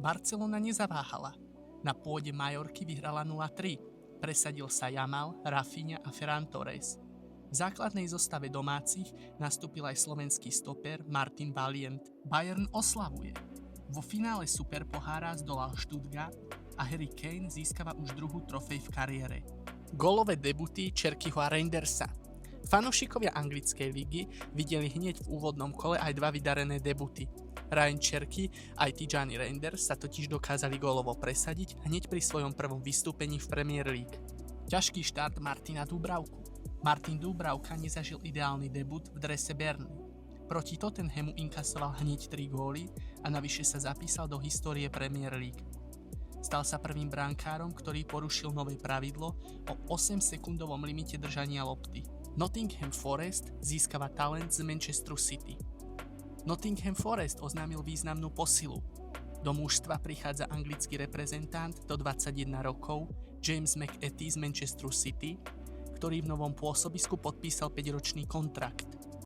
Barcelona nezaváhala. Na pôde Majorky vyhrala 0-3. Presadil sa Yamal, Rafinha a Ferran Torres. V základnej zostave domácich nastúpil aj slovenský stoper Martin Valient. Bayern oslavuje. Vo finále Superpohára zdolal Stuttgart a Harry Kane získava už druhú trofej v kariére. Gólové debuty Čerkyho a Reindersa. Fanúšikovia anglickej ligy videli hneď v úvodnom kole aj dva vydarené debuty. Ryan Cherky aj Tijani Reinders sa totiž dokázali gólovo presadiť hneď pri svojom prvom vystúpení v Premier League. Ťažký štart Martina Dúbravku. Martin Dúbravka nezažil ideálny debut v drese Burnley. Proti Tottenhamu inkasoval hneď 3 góly a navyše sa zapísal do histórie Premier League. Stal sa prvým brankárom, ktorý porušil nové pravidlo o 8-sekundovom limite držania lopty. Nottingham Forest získava talent z Manchesteru City. Nottingham Forest oznámil významnú posilu. Do mužstva prichádza anglický reprezentant do 21 rokov James McAtee z Manchesteru City, ktorý v novom pôsobisku podpísal 5-ročný kontrakt.